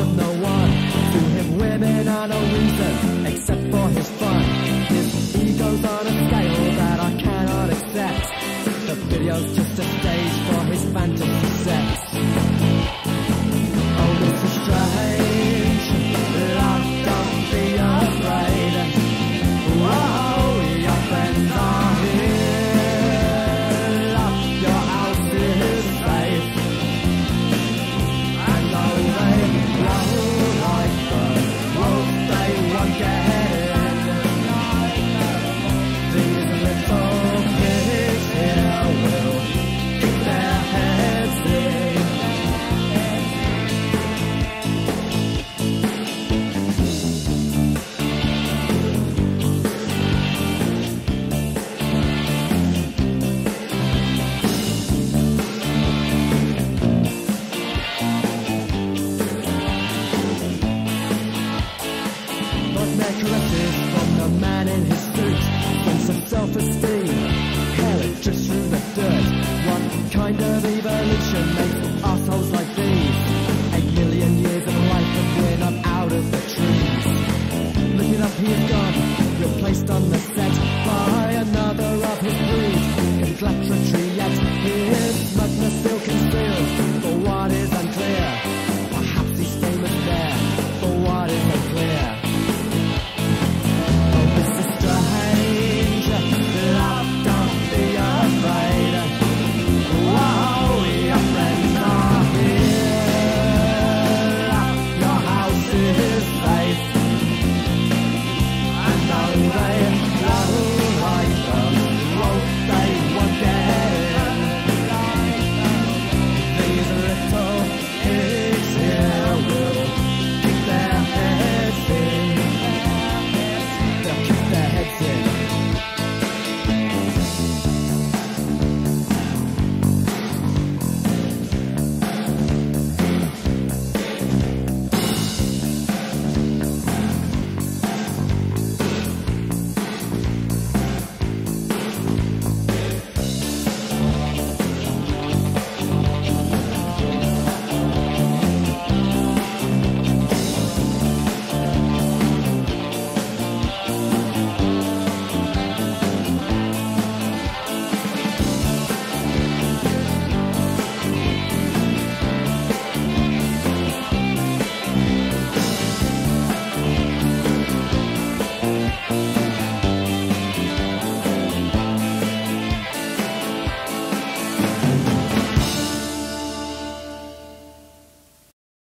of no one. To him women are no reason except for his fun. His ego's on a scale that I cannot accept. The video's just a stage for his fantasy sex. Oh, this is strange. Love, don't be afraid. Whoa, your friends are here. Lock your house is safe. And though they blow like birds, won't they won't get in. These little kids here will keep their heads in. But their caresses from the man in his suit, sense of self-esteem, hair it drips through the dirt. What kind of evolution makes assholes like